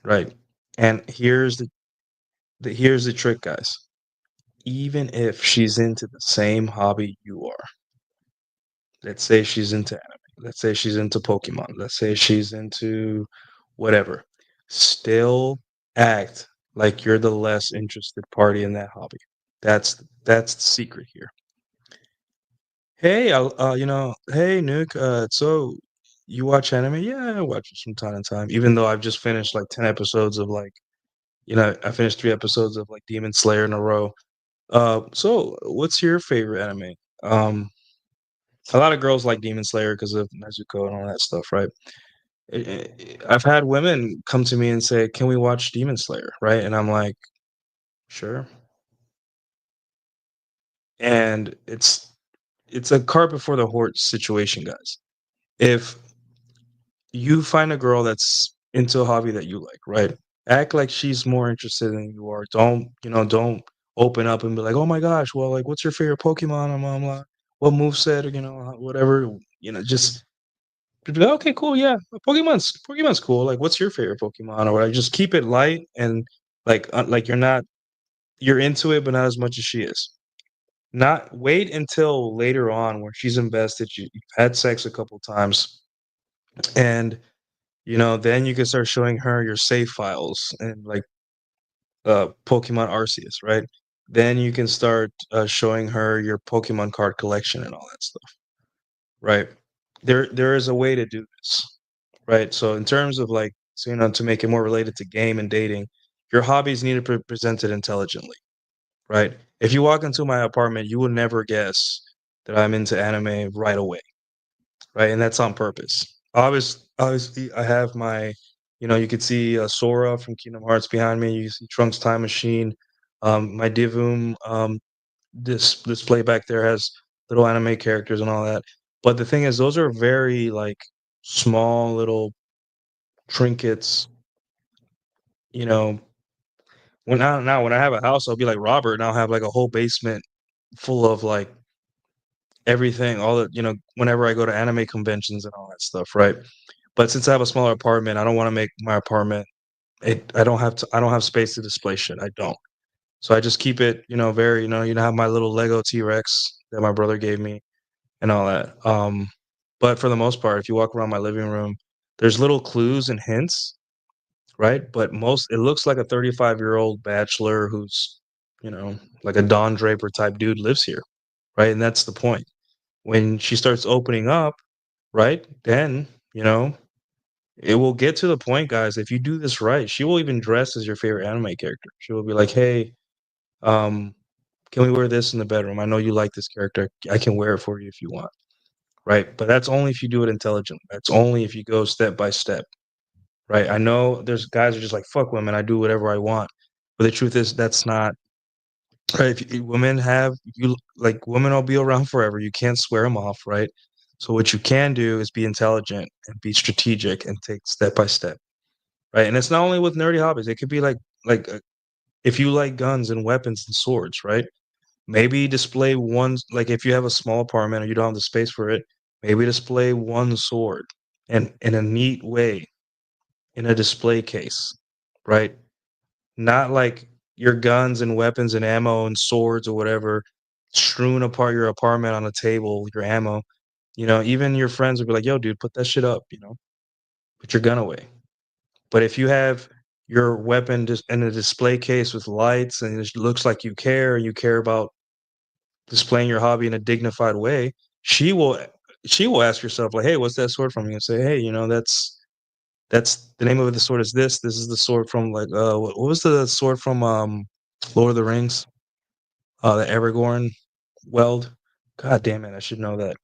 right? And here's the trick, guys. Even if she's into the same hobby you are, let's say she's into anime, let's say she's into Pokemon, let's say she's into whatever, still act like you're the less interested party in that hobby. That's the secret here. Hey, hey Nuke, so you watch anime? Yeah, I watch it from time to time. Even though I've just finished like 10 episodes of like, I finished 3 episodes of like Demon Slayer in a row. So what's your favorite anime? Um, a lot of girls like Demon Slayer because of Nezuko and all that stuff, right? I've had women come to me and say, "Can we watch Demon Slayer?" Right? And I'm like, "Sure." And it's a cart before the horse situation, guys. If you find a girl that's into a hobby that you like, right? Act like she's more interested than you are. Don't open up and be like, "Oh my gosh, well, like, what's your favorite Pokemon?" And blah, blah, what move set, or, whatever. Just be like, "Okay, cool, yeah, Pokemon's cool. Like, what's your favorite Pokemon?" Or like, just keep it light and like you're into it, but not as much as she is. Not wait until later on where she's invested. You've had sex a couple times, and then you can start showing her your save files and like Pokemon Arceus, right? Then you can start showing her your Pokemon card collection and all that stuff, right? There is a way to do this, right? So in terms of like, so, to make it more related to game and dating, your hobbies need to be presented intelligently, right? If you walk into my apartment, you will never guess that I'm into anime right away, right? And that's on purpose. Obviously, I have my, you could see Sora from Kingdom Hearts behind me. You see Trunks Time Machine. My Divum this display back there has little anime characters and all that. But the thing is, those are very like small little trinkets. You know, when I have a house, I'll be like Robert, and I'll have like a whole basement full of like everything. All the whenever I go to anime conventions and all that stuff, right? But since I have a smaller apartment, I don't want to make my apartment. I don't have space to display shit. I don't. So I just keep it, very, have my little Lego T-Rex that my brother gave me and all that. But for the most part, if you walk around my living room, there's little clues and hints, right? But it looks like a 35-year-old bachelor who's, like a Don Draper type dude lives here, right? And that's the point. When she starts opening up, right? Then, it will get to the point, guys. If you do this right, she will even dress as your favorite anime character. She will be like, "Hey, um, can we wear this in the bedroom? I know you like this character. I can wear it for you if you want." Right? But that's only if you do it intelligently. That's only if you go step by step. Right? I know there's guys who are just like, "Fuck women. I do whatever I want." But the truth is that's not right. Women will be around forever. You can't swear them off, right? So what you can do is be intelligent and be strategic and take step by step. Right? And it's not only with nerdy hobbies. It could be like if you like guns and weapons and swords, right? Maybe display one, like if you have a small apartment or you don't have the space for it, maybe display one sword and in a neat way in a display case, right? Not like your guns and weapons and ammo and swords or whatever strewn apart your apartment on a table, your ammo. Even your friends would be like, "Yo, dude, put that shit up, put your gun away." But if you have your weapon just in a display case with lights and it looks like you care about displaying your hobby in a dignified way, she will she will ask herself like, "Hey, what's that sword from?" You can say, "Hey, that's the name of the sword is this. This is the sword from like what was the sword from Lord of the Rings? The Aragorn weld. God damn it, I should know that.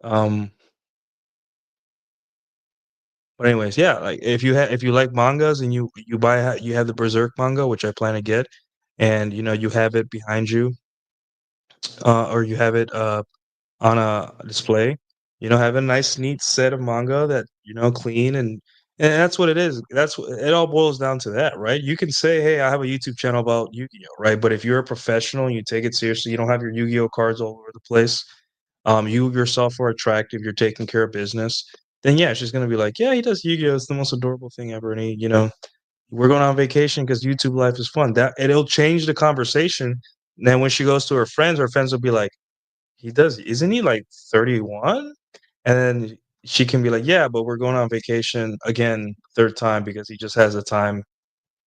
Um, but anyways, yeah, like if you like mangas and you have the Berserk manga, which I plan to get, and you have it behind you, or you have it on a display. Have a nice, neat set of manga that clean and And that's what it is. That's what it all boils down to that, right? You can say, "Hey, I have a YouTube channel about Yu-Gi-Oh!" Right? But if you're a professional and you take it seriously, you don't have your Yu-Gi-Oh! Cards all over the place, you yourself are attractive, you're taking care of business, then yeah, she's gonna be like, "Yeah, he does Yu-Gi-Oh! It's the most adorable thing ever, and we're going on vacation because YouTube life is fun." That it'll change the conversation. And then when she goes to her friends will be like, "He does, isn't he like 31?" And then she can be like, "Yeah, but we're going on vacation again, third time because he just has the time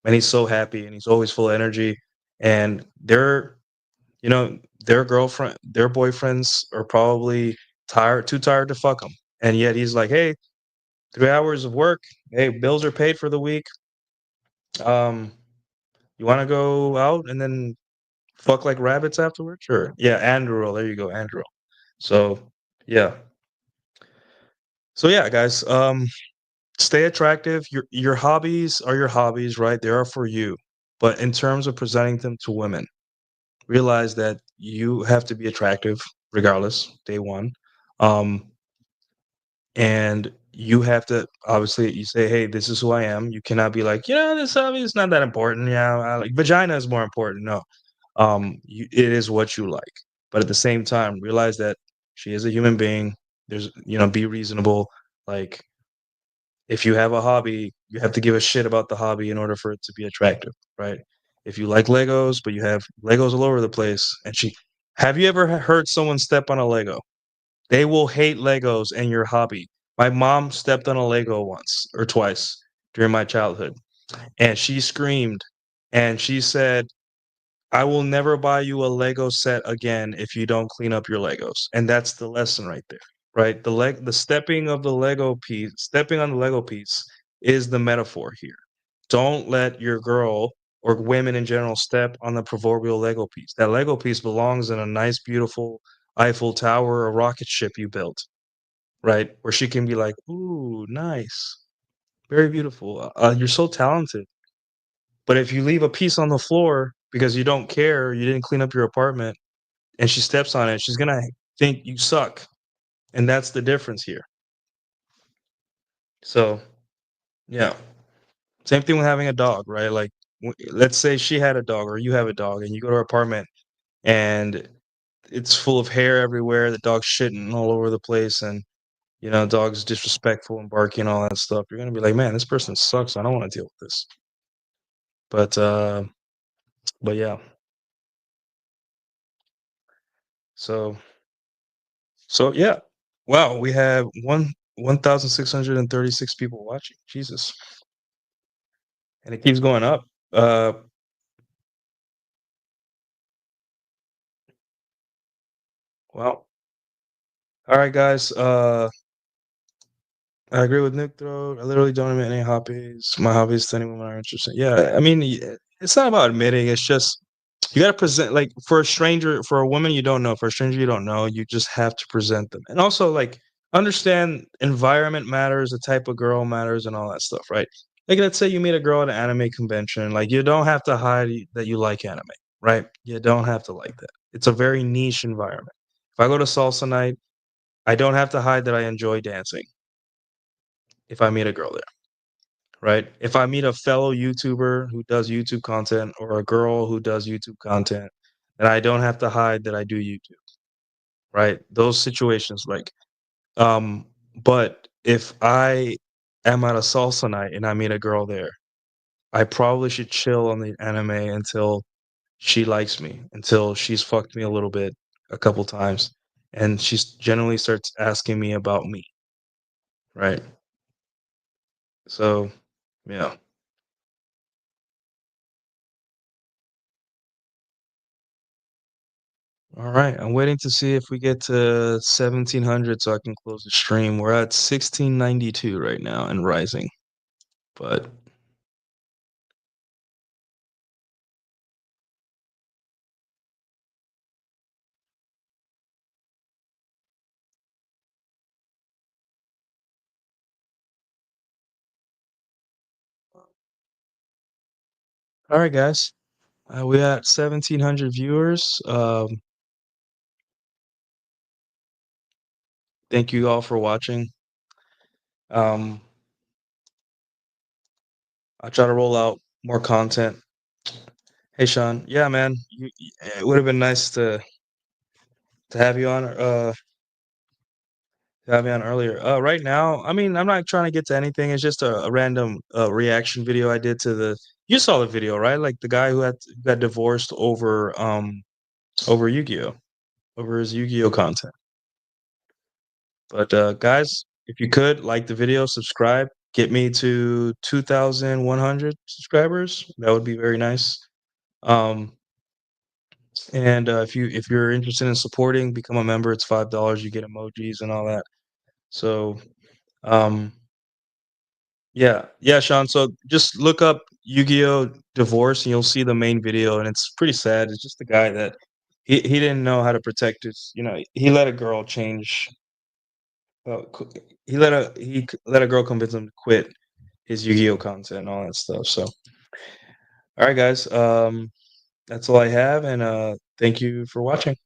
and he's so happy and he's always full of energy." And you know, their boyfriends are probably too tired to fuck him. And yet he's like, "Hey, 3 hours of work. Hey, bills are paid for the week. Um, you want to go out and then fuck like rabbits afterwards?" Sure. Yeah, Andrew. There you go, Andrew. So yeah. So yeah, guys. Stay attractive. Your hobbies are your hobbies, right? They are for you. But in terms of presenting them to women, realize that you have to be attractive regardless, day one. Um, and you have to obviously you say, "Hey, this is who I am." You cannot be like, "Yeah, this hobby is not that important. Yeah, like vagina is more important." No. It is what you like. But at the same time, realize that she is a human being. Be reasonable. Like if you have a hobby, you have to give a shit about the hobby in order for it to be attractive, right? If you like Legos, but you have Legos all over the place, have you ever heard someone step on a Lego? They will hate Legos and your hobby. My mom stepped on a Lego once or twice during my childhood, and she screamed and she said, "I will never buy you a Lego set again if you don't clean up your Legos." And that's the lesson right there, right? The stepping on the Lego piece is the metaphor here. Don't let your girl or women in general step on the proverbial Lego piece. That Lego piece belongs in a nice, beautiful Eiffel Tower or rocket ship you built, right? Where she can be like, "Ooh, nice, very beautiful. You're so talented." But if you leave a piece on the floor because you don't care, you didn't clean up your apartment, and she steps on it, she's gonna think you suck, and that's the difference here. So, yeah. Same thing with having a dog, right? Like, let's say she had a dog or you have a dog, and you go to her apartment and it's full of hair everywhere. The dog's shitting all over the place, and dog's disrespectful and barking and all that stuff. You're gonna be like, "Man, this person sucks. I don't want to deal with this." But yeah. So yeah. Wow, we have 1,636 people watching. Jesus. And it keeps going up. Uh well, all right guys. I agree with Nick Throat. I literally don't admit any hobbies. My hobbies to anyone are interesting. Yeah, I mean, it's not about admitting. It's just you got to present like for a stranger, for a woman you don't know, for a stranger you don't know, you just have to present them. And also like understand environment matters, the type of girl matters, and all that stuff, right? Like let's say you meet a girl at an anime convention, like you don't have to hide that you like anime, right? You don't have to like that. It's a very niche environment. If I go to salsa night, I don't have to hide that I enjoy dancing if I meet a girl there, right? If I meet a fellow YouTuber who does YouTube content or a girl who does YouTube content, then I don't have to hide that I do YouTube, right? Those situations, like, um, but if I am at a salsa night and I meet a girl there, I probably should chill on the anime until she likes me, until she's fucked me a little bit a couple times, and she generally starts asking me about me, right? So, yeah. All right, I'm waiting to see if we get to 1700 so I can close the stream. We're at 1692 right now and rising. But all right, guys, we at 1700 viewers. Thank you all for watching. Um, I'll try to roll out more content. Hey, Sean. Yeah, man. It would have been nice to have you on. To have me on earlier. Right now, I mean, I'm not trying to get to anything. It's just a random reaction video I did to the. You saw the video, right? Like the guy who got divorced over Yu-Gi-Oh, over his Yu-Gi-Oh content. But guys, if you could like the video, subscribe, get me to 2,100 subscribers. That would be very nice. Um, and if you're interested in supporting, become a member. It's $5. You get emojis and all that. So um, yeah, yeah, Sean. So just look up Yu-Gi-Oh divorce, and you'll see the main video, and it's pretty sad. It's just a guy that he didn't know how to protect his. He let a girl change. He let a girl convince him to quit his Yu-Gi-Oh content and all that stuff. So, all right, guys. That's all I have, and thank you for watching.